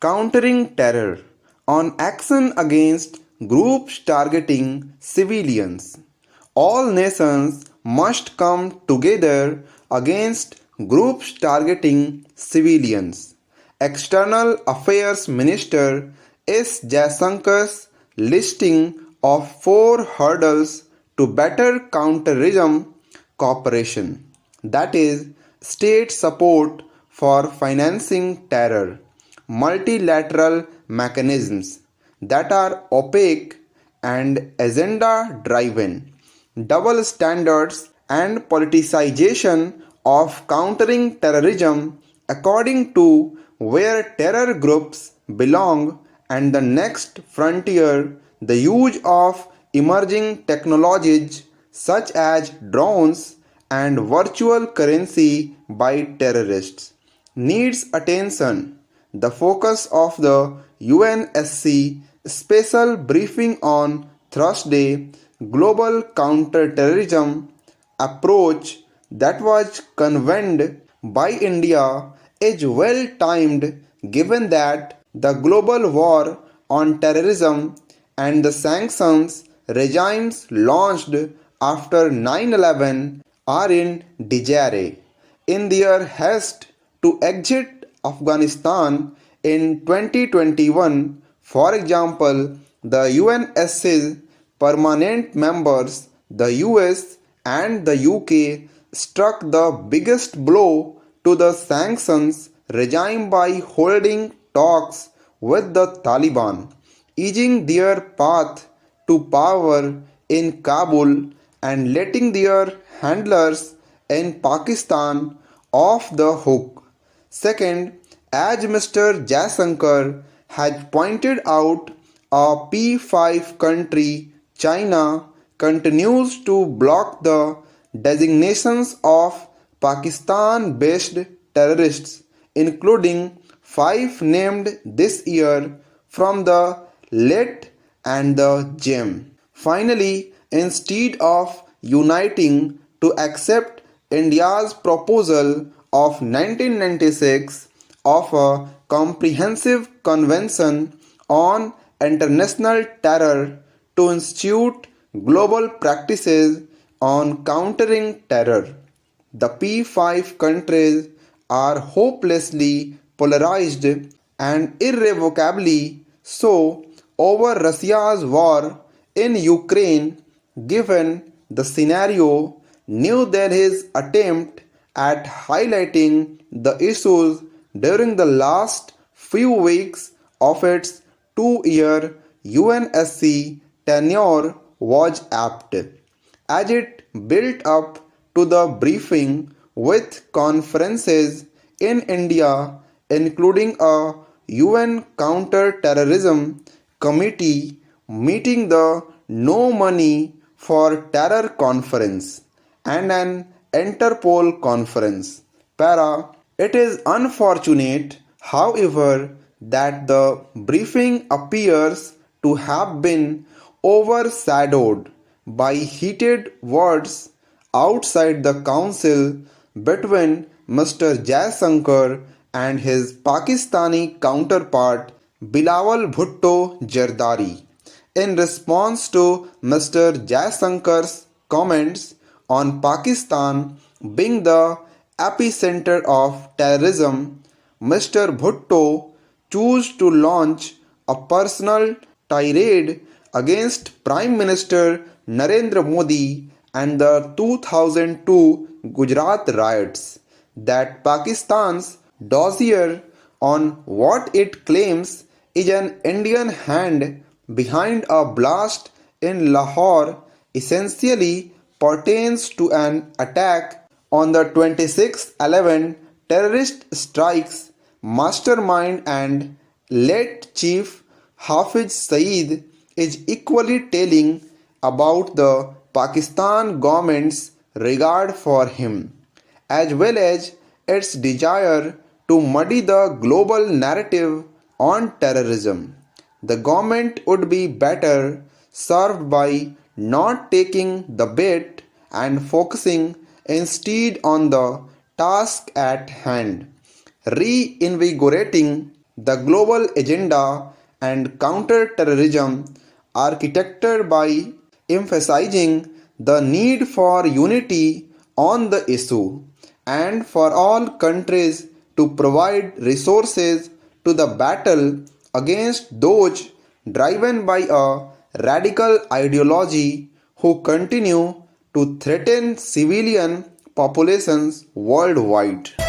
Countering terror on action against groups targeting civilians. All nations must come together against groups targeting civilians. External Affairs Minister S. Jaishankar's listing of 4 hurdles to better counterterrorism cooperation, that is, state support for financing terror, multilateral mechanisms that are opaque and agenda driven, double standards and politicization of countering terrorism according to where terror groups belong, and the next frontier, the use of emerging technologies such as drones and virtual currency by terrorists, needs attention. The focus of the UNSC special briefing on Thursday, Global Counterterrorism Approach, that was convened by India, is well timed given that the global war on terrorism and the sanctions regimes launched after 9/11 are in disarray. In their haste to exit Afghanistan in 2021, for example, the UNSC's permanent members, the US and the UK, struck the biggest blow to the sanctions regime by holding talks with the Taliban, easing their path to power in Kabul and letting their handlers in Pakistan off the hook. Second, as Mr. Jaishankar has pointed out, a P5 country, China, continues to block the designations of Pakistan-based terrorists, including 5 named this year from the LET and the GEM. Finally, instead of uniting to accept India's proposal of 1996 of a comprehensive convention on international terror to institute global practices on countering terror, the P5 countries are hopelessly polarized and irrevocably so over Russia's war in Ukraine. Given the scenario, New Delhi's attempt at highlighting the issues during the last few weeks of its 2-year UNSC tenure was apt, as it built up to the briefing with conferences in India, including a UN counter-terrorism committee meeting, the No Money for Terror conference, and an Interpol conference. It is unfortunate, however, that the briefing appears to have been overshadowed by heated words outside the council between Mr. Jaishankar and his Pakistani counterpart Bilawal Bhutto Zardari. In response to Mr. Jaishankar's comments on Pakistan being the epicenter of terrorism, Mr. Bhutto chose to launch a personal tirade against Prime Minister Narendra Modi and the 2002 Gujarat riots, that Pakistan's dossier on what it claims is an Indian hand behind a blast in Lahore essentially pertains to an attack on the 26/11 terrorist strikes mastermind, and late Chief Hafiz Saeed is equally telling about the Pakistan government's regard for him, as well as its desire to muddy the global narrative on terrorism. The government would be better served by not taking the bait and focusing instead on the task at hand, reinvigorating the global agenda and counter-terrorism architected by emphasizing the need for unity on the issue and for all countries to provide resources to the battle against those driven by a radical ideology who continue to threaten civilian populations worldwide.